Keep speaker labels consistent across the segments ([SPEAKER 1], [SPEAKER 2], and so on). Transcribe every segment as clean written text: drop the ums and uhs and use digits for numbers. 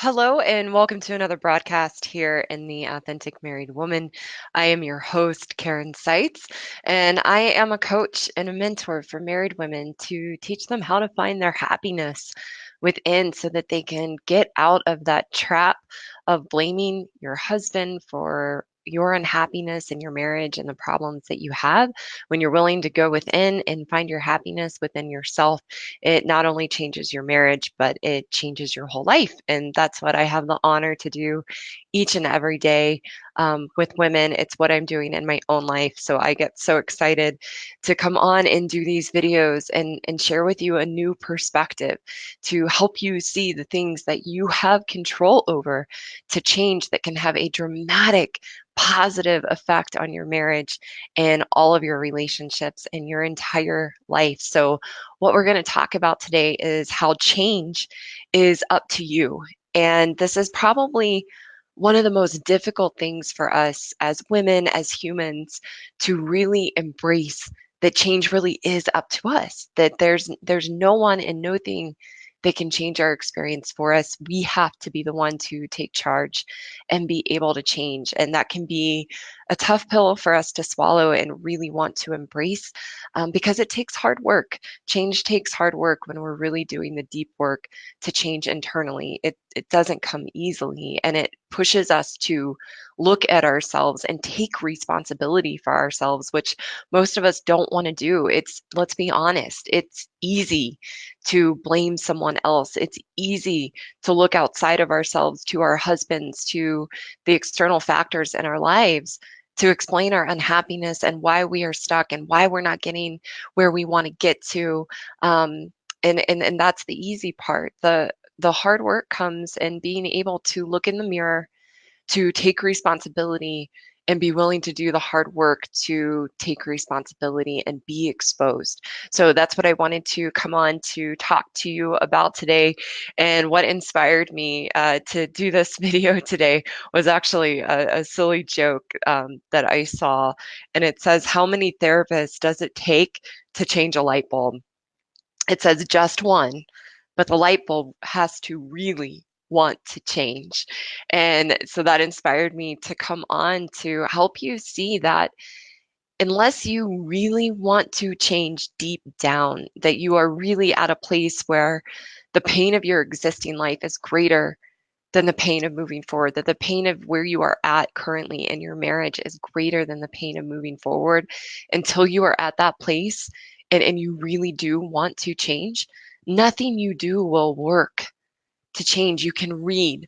[SPEAKER 1] Hello, and welcome to another broadcast here in the Authentic Married Woman. I am your host, Karen Seitz, and I am a coach and a mentor for married women to teach them how to find their happiness within so that they can get out of that trap of blaming your husband for your unhappiness in your marriage and the problems that you have. When you're willing to go within and find your happiness within yourself, it not only changes your marriage, but it changes your whole life. And that's what I have the honor to do each and every day with women. It's what I'm doing in my own life. So I get so excited to come on and do these videos and share with you a new perspective to help you see the things that you have control over to change that can have a dramatic positive effect on your marriage and all of your relationships and your entire life. So what we're going to talk about today is how change is up to you. And this is probably one of the most difficult things for us as women, as humans, to really embrace that change really is up to us, that there's no one and no thing that can change our experience for us. We have to be the one to take charge and be able to change. And that can be a tough pill for us to swallow and really want to embrace because it takes hard work. Change takes hard work when we're really doing the deep work to change internally. It doesn't come easily, and it pushes us to look at ourselves and take responsibility for ourselves, which most of us don't want to do. Let's be honest, it's easy to blame someone else. It's easy to look outside of ourselves to our husbands, to the external factors in our lives to explain our unhappiness and why we are stuck and why we're not getting where we want to get to. And that's the easy part. The hard work comes in being able to look in the mirror, to take responsibility and be willing to do the hard work to take responsibility and be exposed. So that's what I wanted to come on to talk to you about today. And what inspired me to do this video today was actually a silly joke that I saw. And it says, how many therapists does it take to change a light bulb? It says just one, but the light bulb has to really want to change. And so that inspired me to come on to help you see that unless you really want to change deep down, that you are really at a place where the pain of your existing life is greater than the pain of moving forward, that the pain of where you are at currently in your marriage is greater than the pain of moving forward. Until you are at that place and you really do want to change, nothing you do will work to change. You can read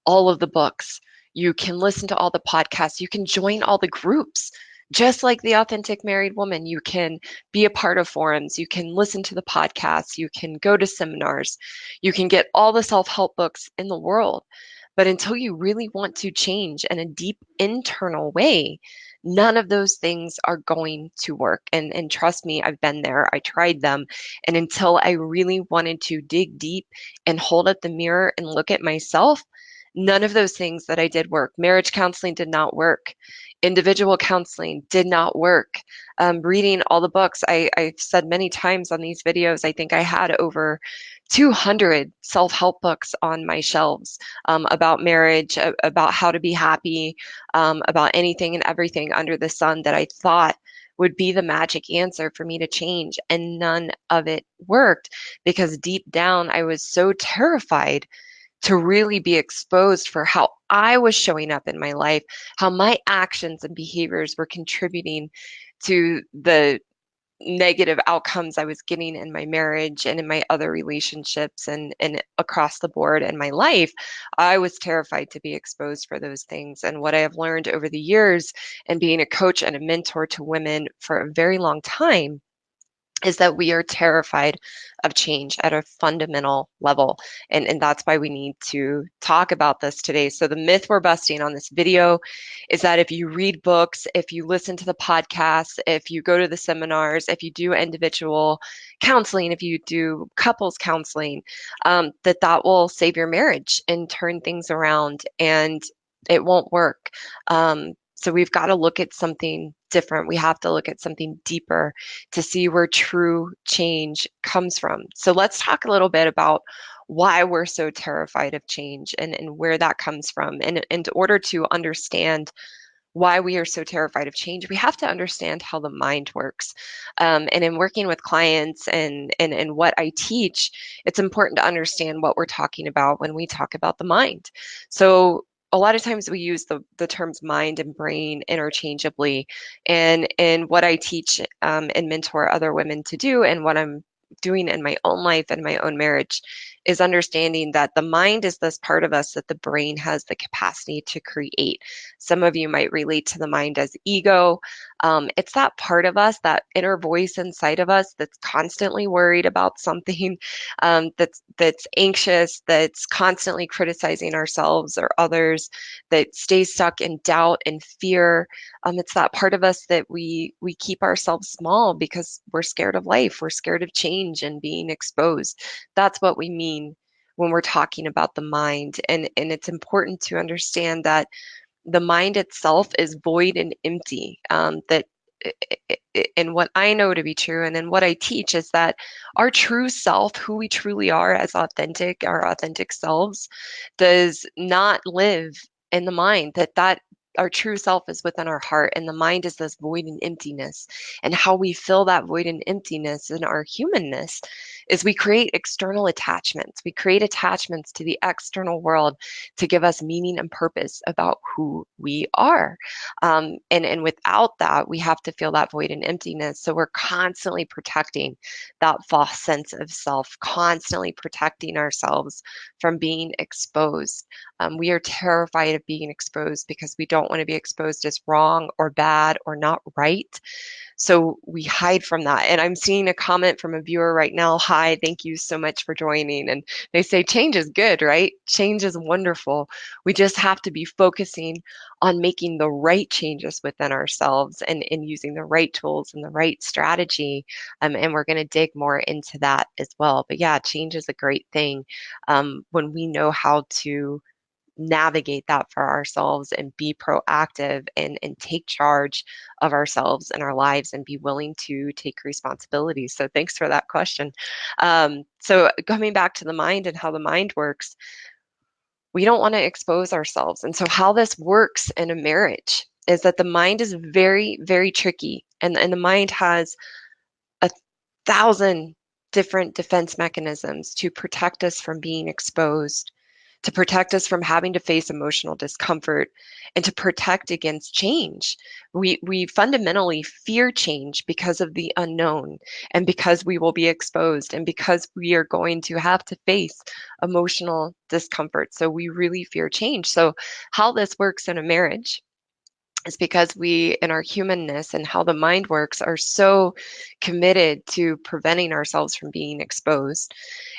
[SPEAKER 1] all of the books, you can listen to all the podcasts, you can join all the groups. Just like the Authentic Married Woman, you can be a part of forums, you can listen to the podcasts, you can go to seminars, you can get all the self help books in the world. But until you really want to change in a deep internal way, none of those things are going to work. And trust me, I've been there, I tried them. And until I really wanted to dig deep and hold up the mirror and look at myself, none of those things that I did work. Marriage counseling did not work. Individual counseling did not work. Reading all the books, I've said many times on these videos, I think I had over 200 self help books on my shelves about marriage, about how to be happy, about anything and everything under the sun that I thought would be the magic answer for me to change. And none of it worked because deep down, I was so terrified to really be exposed for how I was showing up in my life, how my actions and behaviors were contributing to the negative outcomes I was getting in my marriage and in my other relationships and across the board in my life. I was terrified to be exposed for those things. And what I have learned over the years and being a coach and a mentor to women for a very long time is that we are terrified of change at a fundamental level. And that's why we need to talk about this today. So, the myth we're busting on this video is that if you read books, if you listen to the podcasts, if you go to the seminars, if you do individual counseling, if you do couples counseling, that will save your marriage and turn things around. And it won't work. So we've got to look at something different. We have to look at something deeper to see where true change comes from. So let's talk a little bit about why we're so terrified of change and where that comes from. And in order to understand why we are so terrified of change, we have to understand how the mind works. And in working with clients and what I teach, it's important to understand what we're talking about when we talk about the mind. So a lot of times we use the terms mind and brain interchangeably. And what I teach and mentor other women to do, and what I'm doing in my own life and my own marriage, is understanding that the mind is this part of us that the brain has the capacity to create. Some of you might relate to the mind as ego. It's that part of us, that inner voice inside of us that's constantly worried about something, that's anxious, that's constantly criticizing ourselves or others, that stays stuck in doubt and fear. It's that part of us that we keep ourselves small because we're scared of life, we're scared of change and being exposed. That's what we mean when we're talking about the mind. And it's important to understand that the mind itself is void and empty. That and what I know to be true, and then what I teach, is that our true self, who we truly are as authentic, our authentic selves, does not live in the mind. That our true self is within our heart, and the mind is this void and emptiness. And how we fill that void and emptiness in our humanness is we create external attachments. We create attachments to the external world to give us meaning and purpose about who we are. And without that, we have to feel that void and emptiness. So we're constantly protecting that false sense of self, constantly protecting ourselves from being exposed. We are terrified of being exposed because we don't want to be exposed as wrong or bad or not right. So we hide from that. And I'm seeing a comment from a viewer right now. Hi, thank you so much for joining. And they say change is good, right? Change is wonderful. We just have to be focusing on making the right changes within ourselves and using the right tools and the right strategy. And we're going to dig more into that as well. But yeah, change is a great thing when we know how to navigate that for ourselves and be proactive and take charge of ourselves and our lives and be willing to take responsibility. So thanks for that question. So coming back to the mind and how the mind works, we don't want to expose ourselves. And so how this works in a marriage is that the mind is very, very tricky. And the mind has a thousand different defense mechanisms to protect us from being exposed, to protect us from having to face emotional discomfort, and to protect against change. We fundamentally fear change because of the unknown, and because we will be exposed, and because we are going to have to face emotional discomfort. So we really fear change. So how this works in a marriage is because we, in our humanness and how the mind works, are so committed to preventing ourselves from being exposed,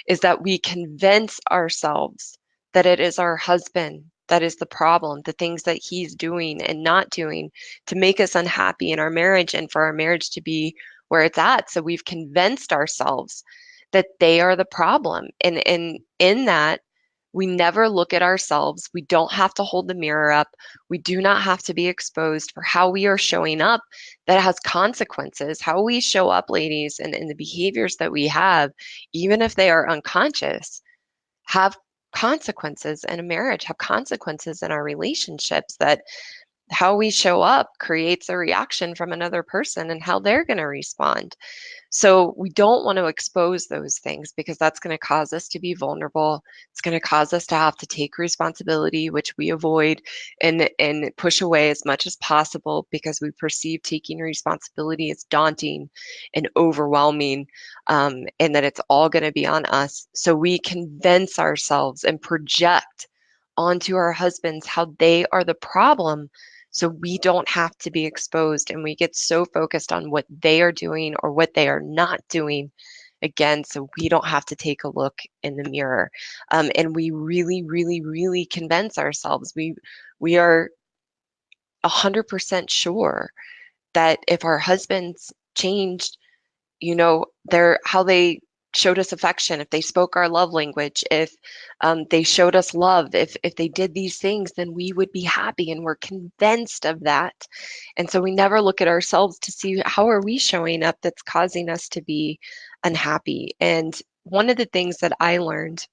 [SPEAKER 1] is that we convince ourselves that it is our husband that is the problem, the things that he's doing and not doing to make us unhappy in our marriage and for our marriage to be where it's at. So we've convinced ourselves that they are the problem. And in that, we never look at ourselves. We don't have to hold the mirror up. We do not have to be exposed for how we are showing up. That has consequences. How we show up, ladies, and the behaviors that we have, even if they are unconscious, have consequences in a marriage, have consequences in our relationships. That how we show up creates a reaction from another person and how they're going to respond. So we don't want to expose those things because that's going to cause us to be vulnerable. It's going to cause us to have to take responsibility, which we avoid and push away as much as possible because we perceive taking responsibility as daunting and overwhelming, and that it's all going to be on us. So we convince ourselves and project onto our husbands how they are the problem, so we don't have to be exposed, and we get so focused on what they are doing or what they are not doing, again, so we don't have to take a look in the mirror. And we really, really, really convince ourselves, we are 100% sure that if our husbands changed, they're how they showed us affection, if they spoke our love language, if they showed us love, if they did these things, then we would be happy, and we're convinced of that. And so we never look at ourselves to see how are we showing up that's causing us to be unhappy. And one of the things that I learned,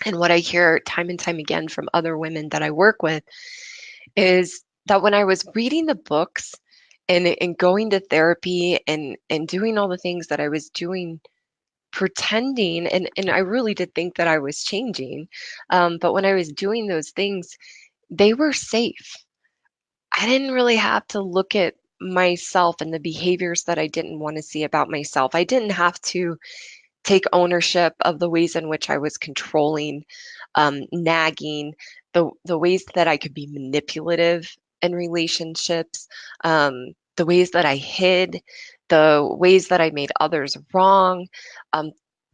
[SPEAKER 1] and what I hear time and time again from other women that I work with, is that when I was reading the books and going to therapy and doing all the things that I was doing, pretending, and I really did think that I was changing, but when I was doing those things, they were safe. I didn't really have to look at myself and the behaviors that I didn't want to see about myself. I didn't have to take ownership of the ways in which I was controlling, nagging, the ways that I could be manipulative in relationships, the ways that I hid, the ways that I made others wrong, um,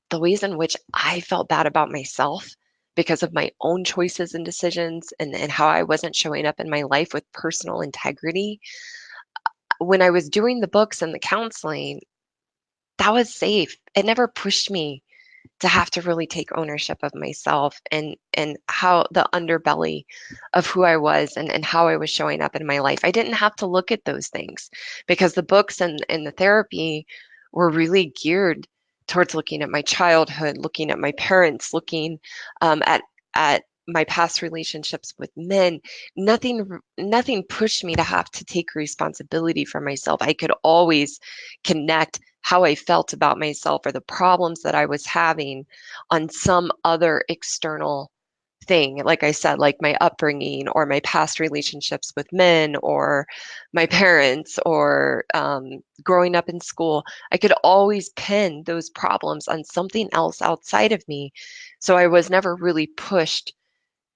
[SPEAKER 1] the ways in which I felt bad about myself because of my own choices and decisions, and how I wasn't showing up in my life with personal integrity. When I was doing the books and the counseling, that was safe. It never pushed me to have to really take ownership of myself and how the underbelly of who I was and how I was showing up in my life. I didn't have to look at those things because the books and the therapy were really geared towards looking at my childhood, looking at my parents, looking at my past relationships with men. Nothing pushed me to have to take responsibility for myself. I could always connect how I felt about myself or the problems that I was having on some other external thing. Like I said, like my upbringing or my past relationships with men or my parents or growing up in school. I could always pin those problems on something else outside of me. So I was never really pushed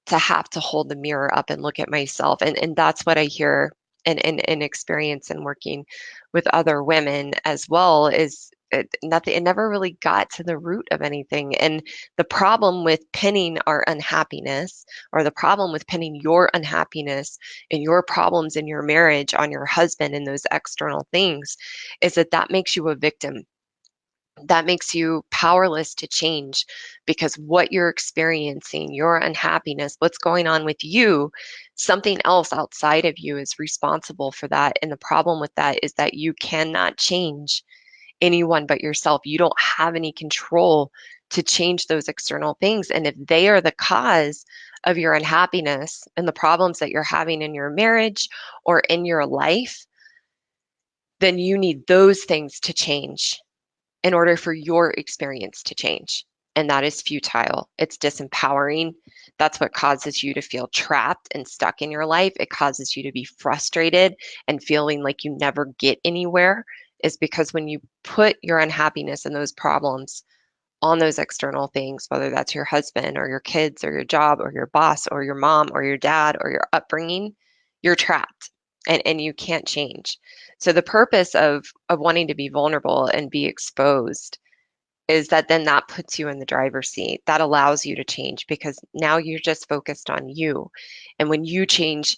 [SPEAKER 1] to have to hold the mirror up and look at myself. And that's what I hear and experience in working with other women as well, is it never really got to the root of anything. And the problem with pinning our unhappiness, or the problem with pinning your unhappiness and your problems in your marriage on your husband and those external things, is that that makes you a victim. That makes you powerless to change, because what you're experiencing, your unhappiness, what's going on with you, something else outside of you is responsible for that. And the problem with that is that you cannot change anyone but yourself. You don't have any control to change those external things. And if they are the cause of your unhappiness and the problems that you're having in your marriage or in your life, then you need those things to change in order for your experience to change. And that is futile. It's disempowering. That's what causes you to feel trapped and stuck in your life. It causes you to be frustrated and feeling like you never get anywhere, is because when you put your unhappiness and those problems on those external things, whether that's your husband or your kids or your job or your boss or your mom or your dad or your upbringing, you're trapped and you can't change. So the purpose of wanting to be vulnerable and be exposed is that then that puts you in the driver's seat. That allows you to change, because now you're just focused on you. And when you change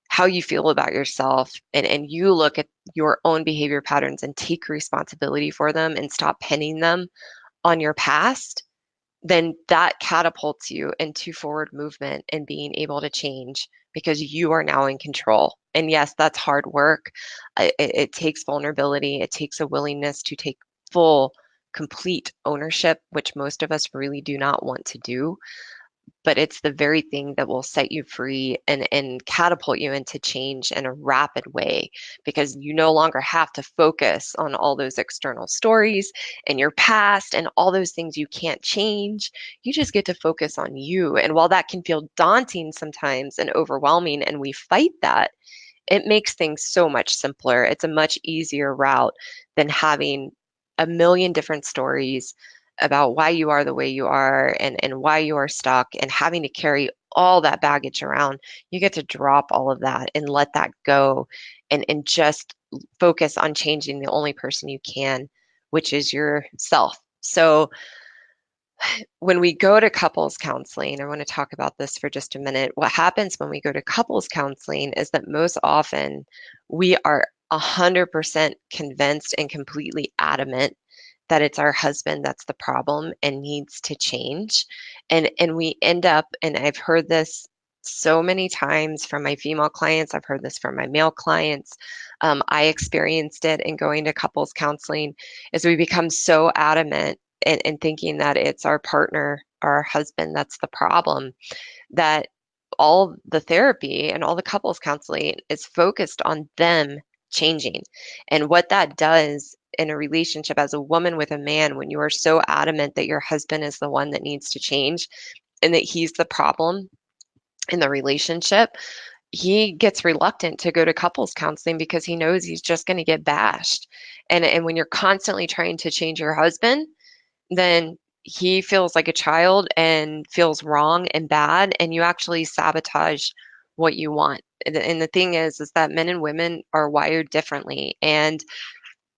[SPEAKER 1] how you feel about yourself, and you look at your own behavior patterns and take responsibility for them and stop pinning them on your past, then that catapults you into forward movement and being able to change, because you are now in control. And yes, that's hard work. It takes vulnerability. It takes a willingness to take full, complete ownership, which most of us really do not want to do, but it's the very thing that will set you free and catapult you into change in a rapid way, because you no longer have to focus on all those external stories and your past and all those things you can't change. You just get to focus on you. And while that can feel daunting sometimes and overwhelming, and we fight that, it makes things so much simpler. It's a much easier route than having a million different stories about why you are the way you are, and why you are stuck, and having to carry all that baggage around. You get to drop all of that and let that go, and just focus on changing the only person you can, which is yourself. So when we go to couples counseling, I want to talk about this for just a minute. What happens when we go to couples counseling is that most often we are 100% convinced and completely adamant that it's our husband that's the problem and needs to change. And we end up, and I've heard this so many times from my female clients, I've heard this from my male clients. I experienced it in going to couples counseling, is we become so adamant in thinking that it's our partner, our husband, that's the problem, that all the therapy and all the couples counseling is focused on them changing. And what that does in a relationship as a woman with a man, when you are so adamant that your husband is the one that needs to change and that he's the problem in the relationship, he gets reluctant to go to couples counseling because he knows he's just going to get bashed. And when you're constantly trying to change your husband, then he feels like a child and feels wrong and bad, and you actually sabotage what you want. And the thing is that men and women are wired differently, and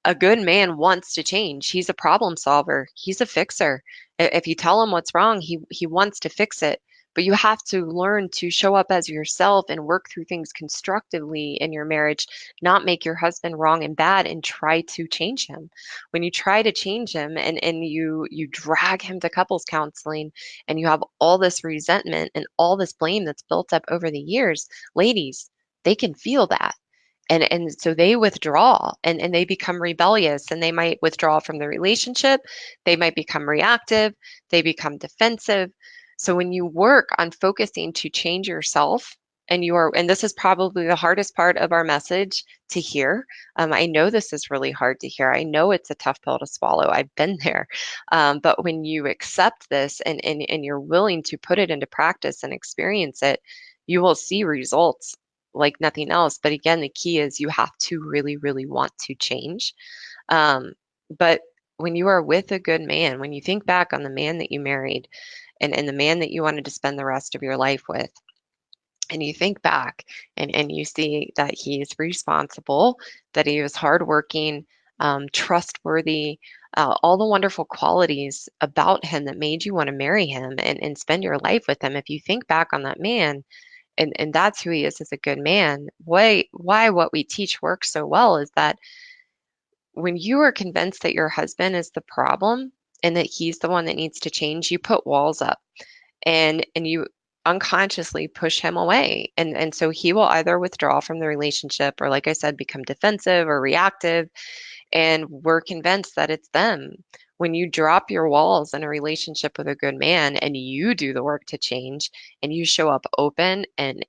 [SPEAKER 1] a good man wants to change. He's a problem solver. He's a fixer. If you tell him what's wrong, he wants to fix it. But you have to learn to show up as yourself and work through things constructively in your marriage, not make your husband wrong and bad and try to change him. When you try to change him and you drag him to couples counseling and you have all this resentment and all this blame that's built up over the years, ladies, they can feel that, and so they withdraw and they become rebellious, and they might withdraw from the relationship, they might become reactive, they become defensive. So when you work on focusing to change yourself, and this is probably the hardest part of our message to hear. I know this is really hard to hear. I know it's a tough pill to swallow. I've been there. But when you accept this and you're willing to put it into practice and experience it, you will see results like nothing else. But again, the key is you have to really, really want to change. Um, but when you are with a good man, when you think back on the man that you married and the man that you wanted to spend the rest of your life with, and you think back and you see that he is responsible, that he was hardworking, trustworthy, all the wonderful qualities about him that made you want to marry him and spend your life with him. If you think back on that man, and that's who he is as a good man. Why what we teach works so well is that when you are convinced that your husband is the problem and that he's the one that needs to change, you put walls up and you unconsciously push him away. And so he will either withdraw from the relationship or, like I said, become defensive or reactive, and we're convinced that it's them. When you drop your walls in a relationship with a good man and you do the work to change and you show up open and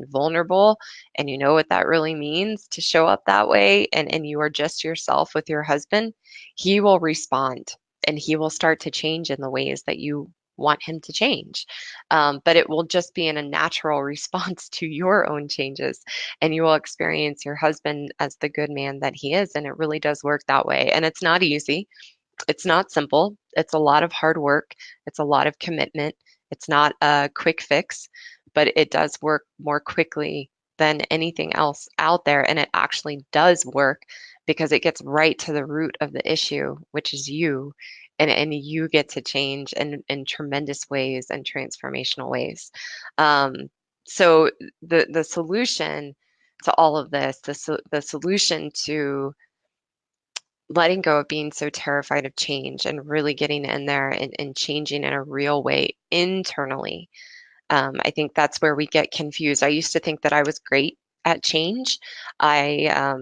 [SPEAKER 1] vulnerable, and you know what that really means to show up that way, and you are just yourself with your husband, he will respond and he will start to change in the ways that you want him to change. But it will just be in a natural response to your own changes, and you will experience your husband as the good man that he is. And it really does work that way. And it's not easy. It's not simple. It's a lot of hard work. It's a lot of commitment. It's not a quick fix, but it does work more quickly than anything else out there. And it actually does work because it gets right to the root of the issue, which is you. And you get to change in tremendous ways and transformational ways. Um, so the solution to all of this, the solution to letting go of being so terrified of change and really getting in there and changing in a real way internally. I think that's where we get confused. I used to think that I was great at change. I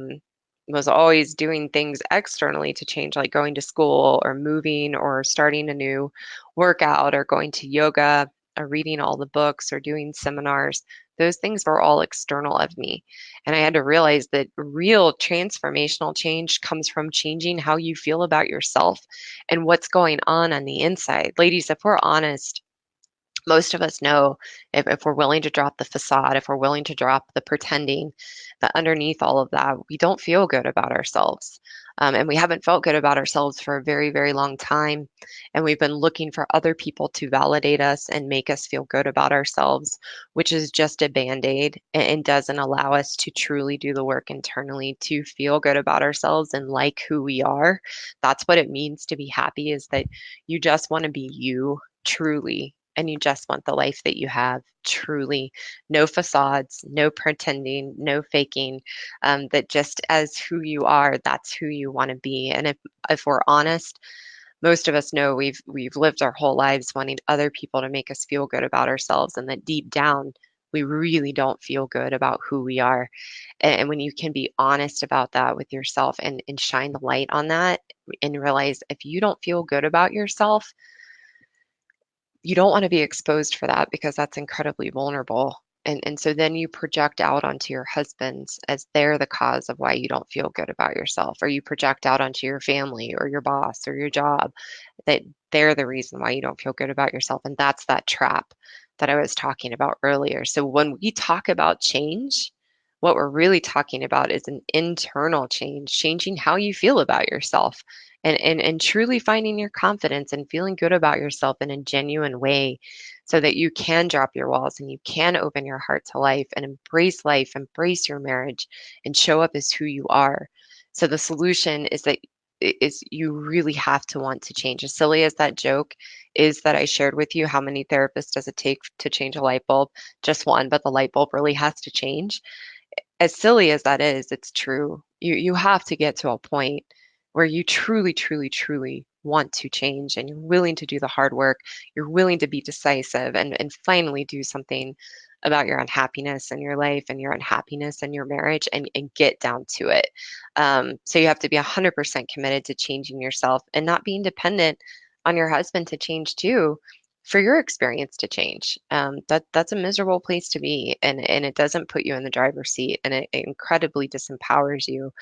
[SPEAKER 1] was always doing things externally to change, like going to school or moving or starting a new workout or going to yoga or reading all the books or doing seminars. Those things were all external of me. And I had to realize that real transformational change comes from changing how you feel about yourself and what's going on the inside. Ladies, if we're honest, most of us know, if we're willing to drop the facade, if we're willing to drop the pretending, that underneath all of that, we don't feel good about ourselves. And we haven't felt good about ourselves for a very, very long time. And we've been looking for other people to validate us and make us feel good about ourselves, which is just a band-aid and doesn't allow us to truly do the work internally to feel good about ourselves and like who we are. That's what it means to be happy, is that you just want to be you truly, and you just want the life that you have truly. No facades, no pretending, no faking. That just as who you are, that's who you want to be. And if we're honest, most of us know we've lived our whole lives wanting other people to make us feel good about ourselves, and that deep down we really don't feel good about who we are. And when you can be honest about that with yourself and shine the light on that and realize if you don't feel good about yourself, you don't want to be exposed for that because that's incredibly vulnerable. And so then you project out onto your husbands as they're the cause of why you don't feel good about yourself, or you project out onto your family or your boss or your job that they're the reason why you don't feel good about yourself. And that's that trap that I was talking about earlier. So when we talk about change, what we're really talking about is an internal change, changing how you feel about yourself and truly finding your confidence and feeling good about yourself in a genuine way so that you can drop your walls and you can open your heart to life, embrace your marriage, and show up as who you are. So the solution is you really have to want to change. As silly as that joke is that I shared with you, how many therapists does it take to change a light bulb? Just one, but the light bulb really has to change. As silly as that is, it's true. You have to get to a point where you truly, truly, truly want to change and you're willing to do the hard work. You're willing to be decisive and finally do something about your unhappiness in your life and your unhappiness in your marriage and get down to it. So you have to be 100% committed to changing yourself and not being dependent on your husband to change too for your experience to change. That's a miserable place to be, and it doesn't put you in the driver's seat, and it incredibly disempowers you.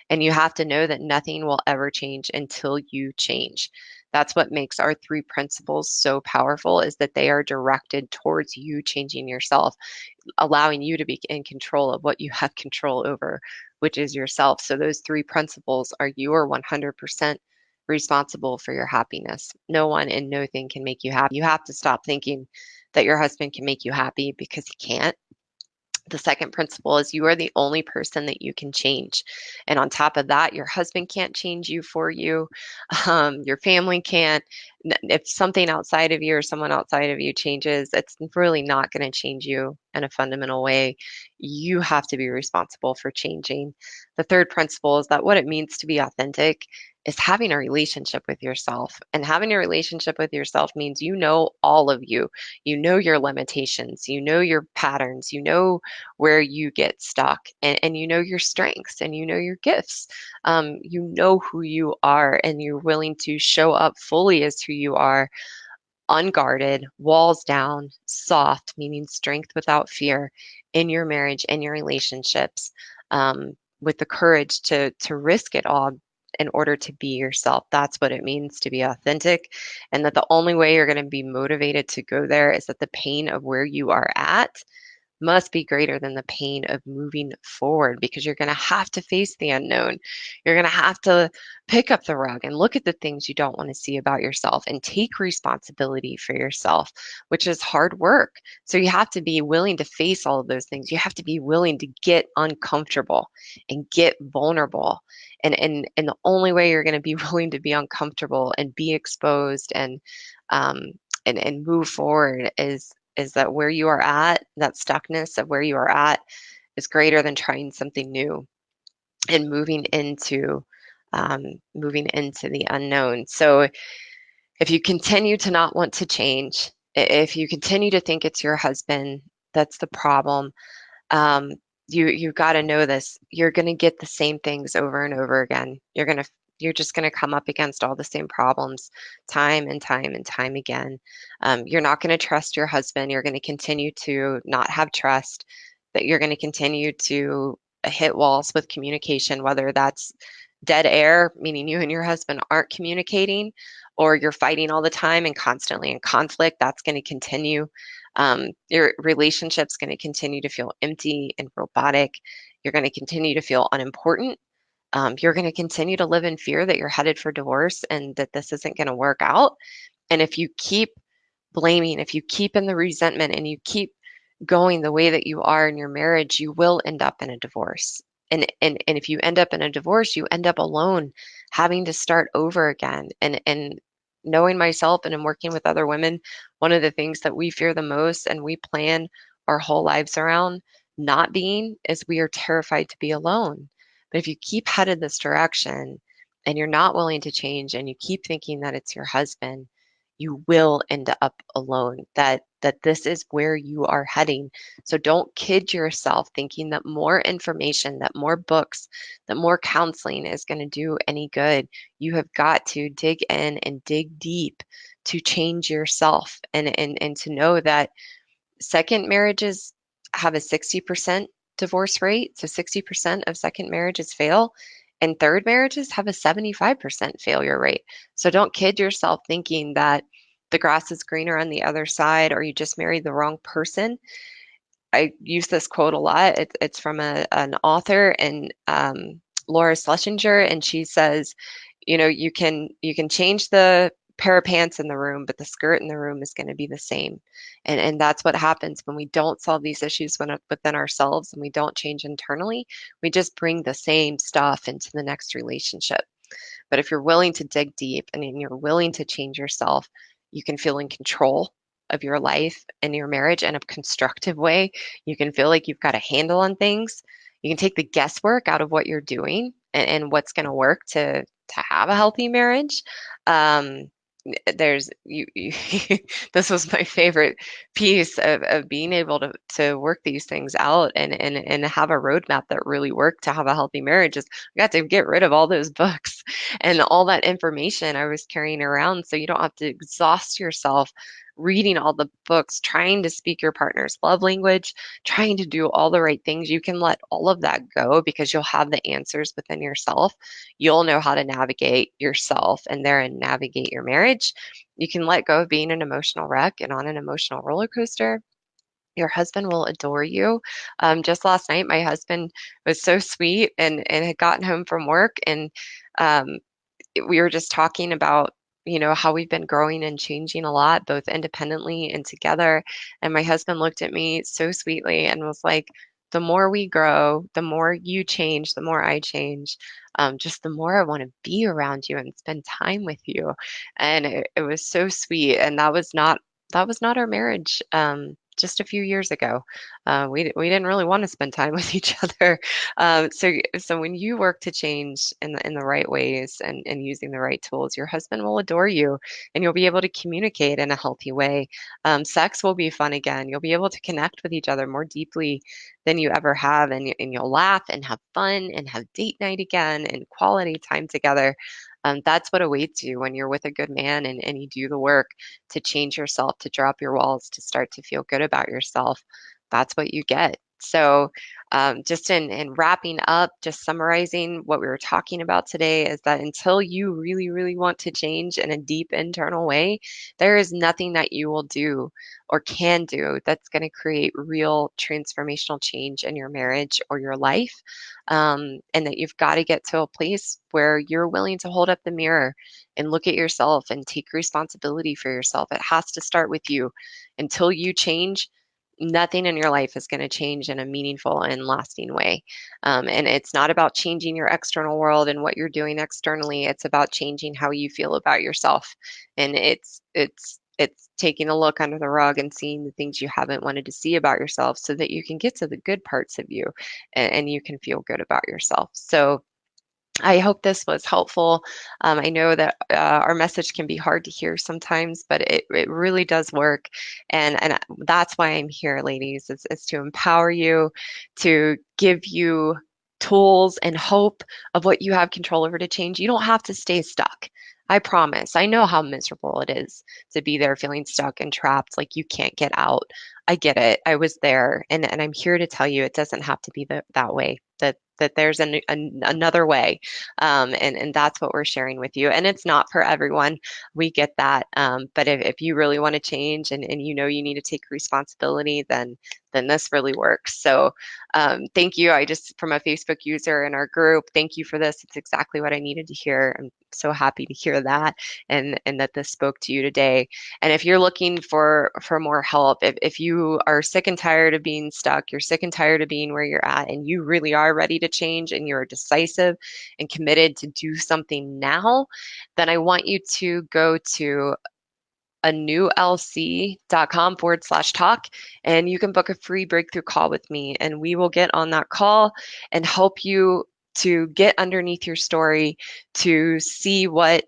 [SPEAKER 1] And you have to know that nothing will ever change until you change. That's what makes our three principles so powerful, is that they are directed towards you changing yourself, allowing you to be in control of what you have control over, which is yourself. So those three principles are: you are 100% responsible for your happiness. No one and no thing can make you happy. You have to stop thinking that your husband can make you happy, because he can't. The second principle is you are the only person that you can change. And on top of that, your husband can't change you for you. Your family can't. If something outside of you or someone outside of you changes, it's really not going to change you in a fundamental way. You have to be responsible for changing. The third principle is that what it means to be authentic is having a relationship with yourself. And having a relationship with yourself means you know all of you. You know your limitations, you know your patterns, you know where you get stuck, and you know your strengths and you know your gifts. You know who you are, and you're willing to show up fully as who you are, unguarded, walls down, soft, meaning strength without fear, in your marriage and your relationships, with the courage to risk it all in order to be yourself. That's what it means to be authentic, and that the only way you're going to be motivated to go there is that the pain of where you are at must be greater than the pain of moving forward, because you're going to have to face the unknown. You're going to have to pick up the rug and look at the things you don't want to see about yourself and take responsibility for yourself, which is hard work. So you have to be willing to face all of those things. You have to be willing to get uncomfortable and get vulnerable. And the only way you're going to be willing to be uncomfortable and be exposed um, and move forward is that where you are at, that stuckness of where you are at, is greater than trying something new and moving into the unknown. So if you continue to not want to change, if you continue to think it's your husband that's the problem, um, you've got to know this. You're going to get the same things over and over again. You're just going to come up against all the same problems time and time and time again. You're not going to trust your husband. You're going to continue to not have trust. That you're going to continue to hit walls with communication, whether that's dead air, meaning you and your husband aren't communicating, or you're fighting all the time and constantly in conflict. That's going to continue. Your relationship's going to continue to feel empty and robotic. You're going to continue to feel unimportant. You're going to continue to live in fear that you're headed for divorce and that this isn't going to work out. And if you keep blaming, if you keep in the resentment and you keep going the way that you are in your marriage, you will end up in a divorce. And if you end up in a divorce, you end up alone, having to start over again. And knowing myself and in working with other women, one of the things that we fear the most and we plan our whole lives around not being is we are terrified to be alone. But if you keep headed this direction, and you're not willing to change and you keep thinking that it's your husband, you will end up alone. That this is where you are heading. So don't kid yourself thinking that more information, that more books, that more counseling is going to do any good. You have got to dig in and dig deep to change yourself, and to know that second marriages have a 60% divorce rate. So 60% of second marriages fail, and third marriages have a 75% failure rate. So don't kid yourself thinking that the grass is greener on the other side or you just married the wrong person. I use this quote a lot. It's from an author, and Laura Schlesinger, and she says, you can change the pair of pants in the room, but the skirt in the room is going to be the same. And that's what happens when we don't solve these issues within ourselves and we don't change internally. We just bring the same stuff into the next relationship. But if you're willing to dig deep and you're willing to change yourself, you can feel in control of your life and your marriage in a constructive way. You can feel like you've got a handle on things. You can take the guesswork out of what you're doing and what's going to work to have a healthy marriage. Um, there's you this was my favorite piece of being able to work these things out and have a roadmap that really worked to have a healthy marriage is I got to get rid of all those books and all that information I was carrying around so you don't have to exhaust yourself reading all the books, trying to speak your partner's love language, trying to do all the right things. You can let all of that go because you'll have the answers within yourself. You'll know how to navigate yourself and therein navigate your marriage. You can let go of being an emotional wreck and on an emotional roller coaster. Your husband will adore you. Just last night, my husband was so sweet and had gotten home from work, and um, we were just talking about, how we've been growing and changing a lot, both independently and together. And my husband looked at me so sweetly and was like, the more we grow, the more you change, the more I change, just the more I want to be around you and spend time with you. And it was so sweet. And that was not our marriage. Just a few years ago, we didn't really want to spend time with each other. So when you work to change in the right ways and using the right tools, your husband will adore you, and you'll be able to communicate in a healthy way. Sex will be fun again. You'll be able to connect with each other more deeply than you ever have, and you'll laugh and have fun and have date night again and quality time together. That's what awaits you when you're with a good man and you do the work to change yourself, to drop your walls, to start to feel good about yourself. That's what you get. So, just in wrapping up, just summarizing what we were talking about today is that until you really, really want to change in a deep internal way, there is nothing that you will do or can do that's going to create real transformational change in your marriage or your life. And that you've got to get to a place where you're willing to hold up the mirror and look at yourself and take responsibility for yourself. It has to start with you. Until you change, nothing in your life is going to change in a meaningful and lasting way. And it's not about changing your external world and what you're doing externally. It's about changing how you feel about yourself. And it's taking a look under the rug and seeing the things you haven't wanted to see about yourself so that you can get to the good parts of you and you can feel good about yourself. So I hope this was helpful. I know that our message can be hard to hear sometimes, but it really does work. And that's why I'm here, ladies, is to empower you, to give you tools and hope of what you have control over to change. You don't have to stay stuck. I promise. I know how miserable it is to be there feeling stuck and trapped, like you can't get out. I get it. I was there, and I'm here to tell you it doesn't have to be that way. That there's another way, and that's what we're sharing with you. And it's not for everyone. We get that. But if you really want to change and you know you need to take responsibility, then this really works. So thank you. I just, from a Facebook user in our group, thank you for this. It's exactly what I needed to hear. I'm so happy to hear that and that this spoke to you today. And if you're looking for more help, if you are sick and tired of being stuck, you're sick and tired of being where you're at, and you really are ready to change and you're decisive and committed to do something now, then I want you to go to anewlc.com/talk, and you can book a free breakthrough call with me, and we will get on that call and help you to get underneath your story, to see what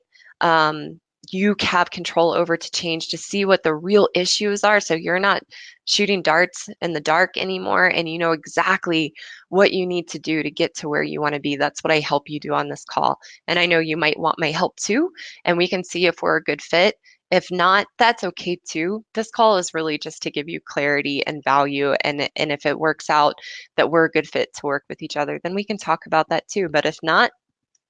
[SPEAKER 1] you have control over to change, to see what the real issues are. So you're not shooting darts in the dark anymore, and you know exactly what you need to do to get to where you want to be. That's what I help you do on this call. And I know you might want my help too, and we can see if we're a good fit. If not, that's okay too. This call is really just to give you clarity and value. And if it works out that we're a good fit to work with each other, then we can talk about that too. But if not,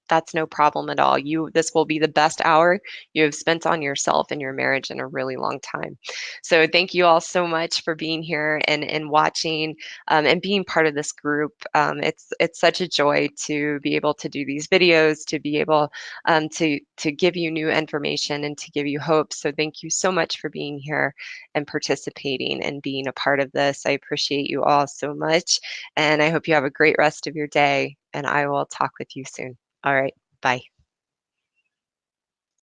[SPEAKER 1] that's no problem at all. This will be the best hour you have spent on yourself and your marriage in a really long time. So thank you all so much for being here and watching and being part of this group. It's such a joy to be able to do these videos, to be able to give you new information and to give you hope. So thank you so much for being here and participating and being a part of this. I appreciate you all so much, and I hope you have a great rest of your day. And I will talk with you soon. All right. Bye.